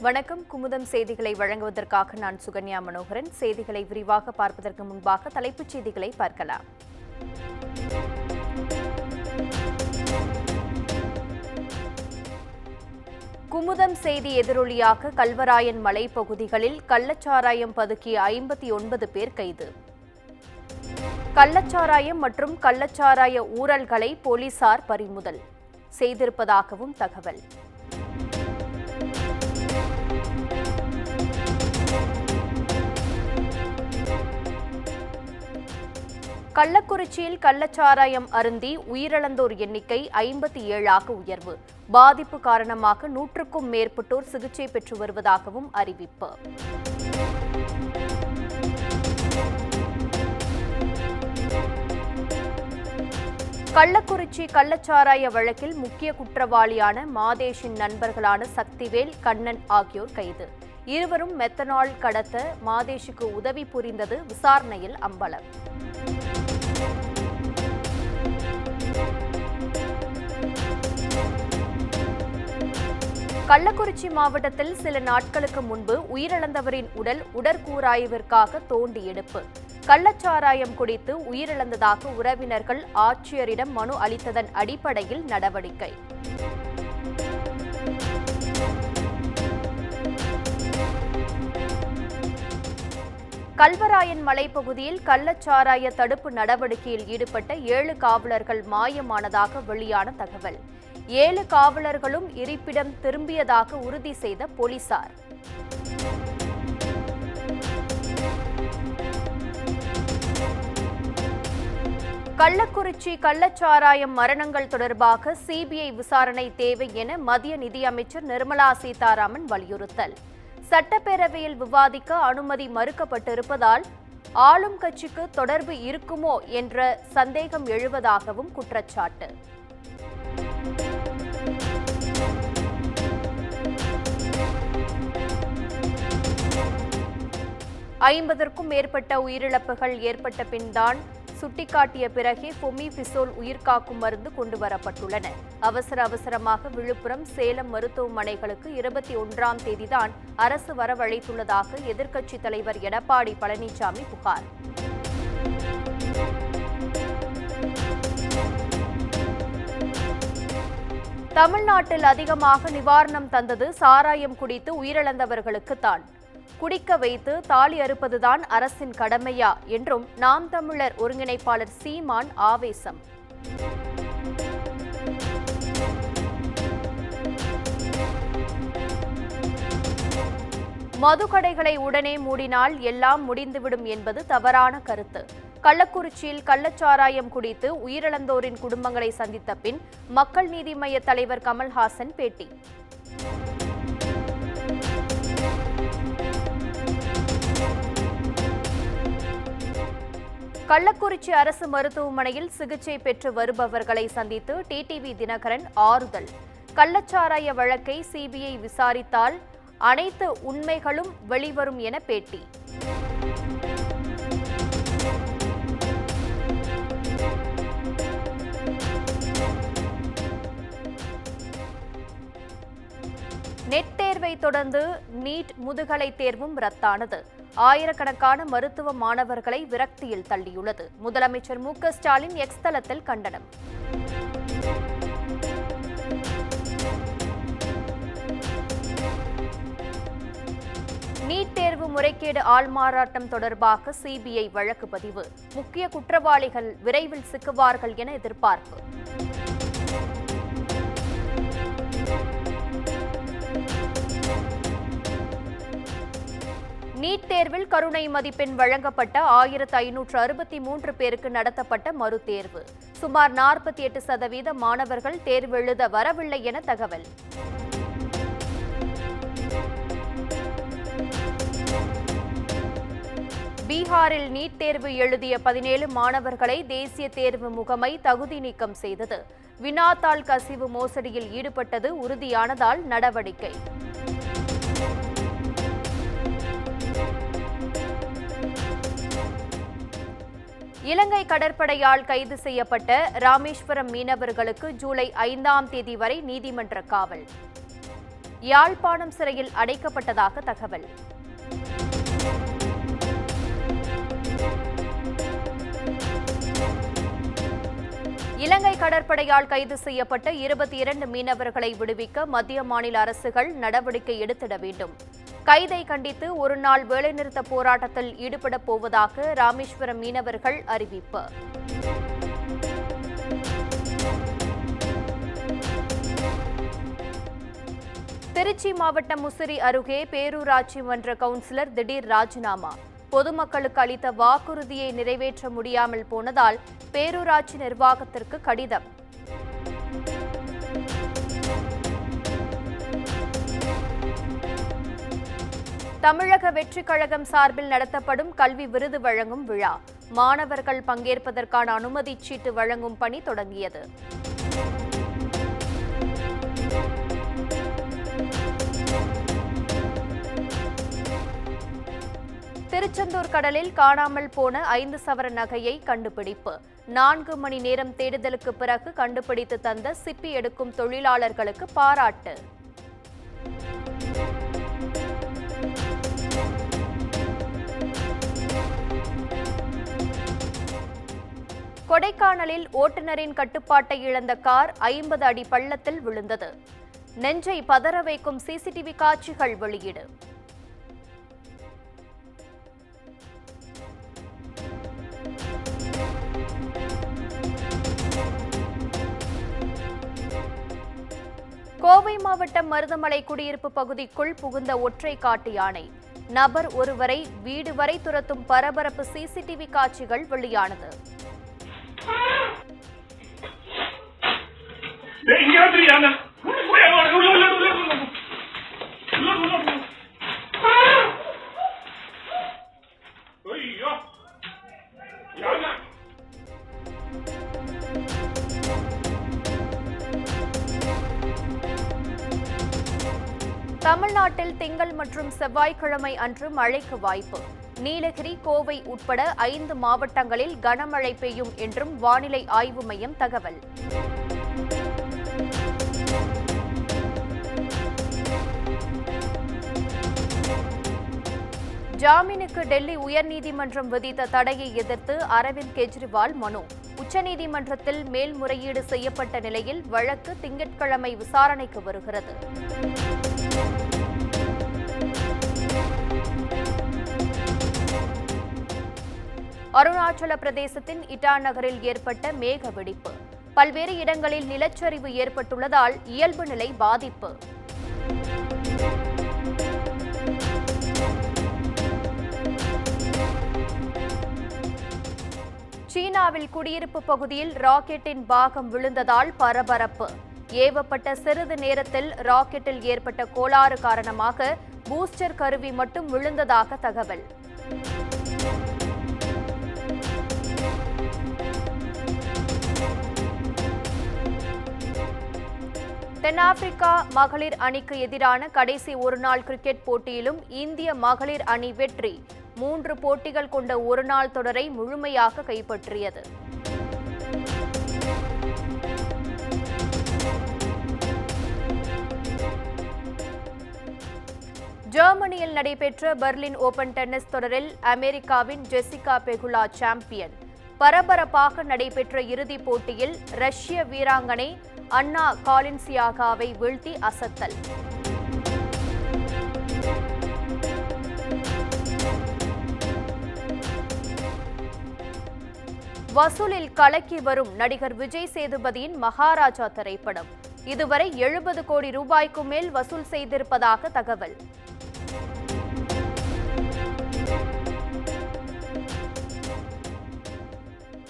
வணக்கம். குமுதம் செய்திகளை வழங்குவதற்காக நான் சுகன்யா மனோகரன். செய்திகளை விரிவாக பார்ப்பதற்கு முன்பாக தலைப்புச் செய்திகளை பார்க்கலாம். குமுதம் செய்தி எதிரொலியாக கல்வராயன் மலைப்பகுதிகளில் கள்ளச்சாராயம் பதுக்கிய 59 பேர் கைது. கள்ளச்சாராயம் மற்றும் கள்ளச்சாராய ஊழல்களை போலீசார் பறிமுதல் செய்திருப்பதாகவும் தகவல். கள்ளக்குறிச்சியில் கள்ளச்சாராயம் அருந்தி உயிரிழந்தோர் எண்ணிக்கை 57ஆக உயர்வு. பாதிப்பு காரணமாக 100க்கும் மேற்பட்டோர் சிகிச்சை பெற்று வருவதாகவும் அறிவிப்பு. கள்ளக்குறிச்சி கள்ளச்சாராய வழக்கில் முக்கிய குற்றவாளியான மாதேஷின் நண்பர்களான சக்திவேல், கண்ணன் ஆகியோர் கைது. இருவரும் மெத்தனால் கடத்த மாதேஷுக்கு உதவி புரிந்தது விசாரணையில் அம்பலம். கள்ளக்குறிச்சி மாவட்டத்தில் சில நாட்களுக்கு முன்பு உயிரிழந்தவரின் உடல் உடற்கூராய்விற்காக தோண்டி எடுப்பு. கள்ளச்சாராயம் குடித்து உயிரிழந்ததாக உறவினர்கள் ஆட்சியரிடம் மனு அளித்ததன் அடிப்படையில் நடவடிக்கை. கல்வராயன் மலைப்பகுதியில் கள்ளச்சாராய தடுப்பு நடவடிக்கையில் ஈடுபட்ட 7 காவலர்கள் மாயமானதாக வெளியான தகவல். 7 காவலர்களும் இருப்பிடம் திரும்பியதாக உறுதி செய்த போலீசார். கள்ளக்குறிச்சி கள்ளச்சாராயம் மரணங்கள் தொடர்பாக சிபிஐ விசாரணை தேவை என மத்திய நிதியமைச்சர் நிர்மலா சீதாராமன் வலியுறுத்தல். சட்டப்பேரவையில் விவாதிக்க அனுமதி மறுக்கப்பட்டிருப்பதால் ஆளும் கட்சிக்கு தொடர்பு இருக்குமோ என்ற சந்தேகம் எழுவதாகவும் குற்றச்சாட்டு. 50க்கும் மேற்பட்ட உயிரிழப்புகள் ஏற்பட்ட பின்தான் சுட்டிக்காட்டிய பிறகே ஃபொமிபிசோல் உயிர்காக்கும் மருந்து கொண்டுவரப்பட்டுள்ளன. அவசரமாக விழுப்புரம், சேலம் மருத்துவமனைகளுக்கு 21ஆம் தேதிதான் அரசு வரவழைத்துள்ளதாக எதிர்க்கட்சித் தலைவர் எடப்பாடி பழனிசாமி புகார். தமிழ்நாட்டில் அதிகமாக நிவாரணம் தந்தது சாராயம் குடித்து உயிரிழந்தவர்களுக்குத்தான். குடிக்க வைத்து தாலி அறுப்பதுதான் அரசின் கடமையா என்றும் நாம் தமிழர் ஒருங்கிணைப்பாளர் சீமான் ஆவேசம். மதுக்கடைகளை உடனே மூடினால் எல்லாம் முடிந்துவிடும் என்பது தவறான கருத்து. கள்ளக்குறிச்சியில் கள்ளச்சாராயம் குடித்து உயிரிழந்தோரின் குடும்பங்களை சந்தித்த பின் மக்கள் நீதி மய்ய தலைவர் கமல்ஹாசன் பேட்டி. கள்ளக்குறிச்சி அரசு மருத்துவமனையில் சிகிச்சை பெற்று வருபவர்களை சந்தித்து டிடிவி தினகரன் ஆறுதல். கள்ளச்சாராய வழக்கை சிபிஐ விசாரித்தால் அனைத்து உண்மைகளும் வெளிவரும் என பேட்டி. நெட் தேர்வை தொடர்ந்து நீட் முதுகலை தேர்வும் ரத்தானது. ஆயிரக்கணக்கான மருத்துவ மாணவர்களை விரக்தியில் தள்ளியுள்ளது. முதலமைச்சர் மு.க. ஸ்டாலின் எக்ஸ் தளத்தில் கண்டனம். நீட் தேர்வு முறைகேடு ஆள்மாறாட்டம் தொடர்பாக சிபிஐ வழக்கு பதிவு. முக்கிய குற்றவாளிகள் விரைவில் சிக்குவார்கள் என எதிர்பார்ப்பு. நீட் தேர்வில் கருணை மதிப்பெண் வழங்கப்பட்ட 1563 பேருக்கு நடத்தப்பட்ட மறுதேர்வு. சுமார் 48% மாணவர்கள் தேர்வெழுத வரவில்லை என தகவல். பீகாரில் நீட் தேர்வு எழுதிய 17 மாணவர்களை தேசிய தேர்வு முகமை தகுதி நீக்கம் செய்தது. வினாத்தாள் கசிவு மோசடியில் ஈடுபட்டது உறுதியானதால் நடவடிக்கை. இலங்கை கடற்படையால் கைது செய்யப்பட்ட ராமேஸ்வரம் மீனவர்களுக்கு ஜூலை 5ஆம் தேதி வரை நீதிமன்ற காவல். யாழ்ப்பாணம் சிறையில் அடைக்கப்பட்டதாக தகவல். இலங்கை கடற்படையால் கைது செய்யப்பட்ட 22 மீனவர்களை விடுவிக்க மத்திய மாநில அரசுகள் நடவடிக்கை எடுத்திட வேண்டும். கைதை கண்டித்து ஒருநாள் வேலைநிறுத்த போராட்டத்தில் ஈடுபடப் போவதாக ராமேஸ்வரம் மீனவர்கள் அறிவிப்பு. திருச்சி மாவட்டம் முசிறி அருகே பேரூராட்சி மன்ற கவுன்சிலர் திடீர் ராஜினாமா. பொதுமக்களுக்கு அளித்த வாக்குறுதியை நிறைவேற்ற முடியாமல் போனதால் பேரூராட்சி நிர்வாகத்திற்கு கடிதம். தமிழக வெற்றிக் கழகம் சார்பில் நடத்தப்படும் கல்வி விருது வழங்கும் விழா. மாணவர்கள் பங்கேற்பதற்கான அனுமதிச் சீட்டு வழங்கும் பணி தொடங்கியது. திருச்செந்தூர் கடலில் காணாமல் போன 5 சவரன் நகையை கண்டுபிடிப்பு. 4 மணி நேரம் தேடுதலுக்கு பிறகு கண்டுபிடித்து தந்த சிப்பி எடுக்கும் தொழிலாளர்களுக்கு பாராட்டு. கொடைக்கானலில் ஓட்டுநரின் கட்டுப்பாட்டை இழந்த கார் 50 அடி பள்ளத்தில் விழுந்தது. நெஞ்சை பதற வைக்கும் சிசிடிவி காட்சிகள் வெளியீடு. கோவை மாவட்டம் மருதமலை குடியிருப்பு பகுதிக்குள் புகுந்த ஒற்றை காட்டு யானை. நபர் ஒருவரை வீடு வரை துரத்தும் பரபரப்பு சிசிடிவி காட்சிகள் வெளியானது. தமிழ்நாட்டில் திங்கள் மற்றும் செவ்வாய்க்கிழமை அன்று மழைக்கு வாய்ப்பு. நீலகிரி, கோவை உட்பட 5 மாவட்டங்களில் கனமழை பெய்யும் என்றும் வானிலை ஆய்வு மையம் தகவல். ஜாமீனுக்கு டெல்லி உயர்நீதிமன்றம் விதித்த தடையை எதிர்த்து அரவிந்த் கெஜ்ரிவால் மனு. உச்சநீதிமன்றத்தில் மேல்முறையீடு செய்யப்பட்ட நிலையில் வழக்கு திங்கட்கிழமை விசாரணைக்கு வருகிறது. அருணாச்சல பிரதேசத்தின் இட்டா நகரில் ஏற்பட்ட மேக வெடிப்பு. பல்வேறு இடங்களில் நிலச்சரிவு ஏற்பட்டுள்ளதால் இயல்பு நிலை பாதிப்பு. சீனாவில் குடியிருப்பு பகுதியில் ராக்கெட்டின் பாகம் விழுந்ததால் பரபரப்பு. ஏவப்பட்ட சிறிது நேரத்தில் ராக்கெட்டில் ஏற்பட்ட கோளாறு காரணமாக பூஸ்டர் கருவி மட்டும் விழுந்ததாக தகவல். தென்னாப்பிரிக்கா மகளிர் அணிக்கு எதிரான கடைசி ஒருநாள் கிரிக்கெட் போட்டியிலும் இந்திய மகளிர் அணி வெற்றி. 3 போட்டிகள் கொண்ட ஒருநாள் தொடரை முழுமையாக கைப்பற்றியது. ஜெர்மனியில் நடைபெற்ற பெர்லின் ஓபன் டென்னிஸ் தொடரில் அமெரிக்காவின் ஜெசிகா பெகுலா சாம்பியன். பரபரப்பாக நடைபெற்ற இறுதிப் போட்டியில் ரஷ்ய வீராங்கனை அன்னா காலின்சியாகாவை வீழ்த்தி அசத்தல். வசூலில் கலக்கி வரும் நடிகர் விஜய் சேதுபதியின் மகாராஜா திரைப்படம். இதுவரை 70 கோடி ரூபாய்க்கு மேல் வசூல் செய்திருப்பதாக தகவல்.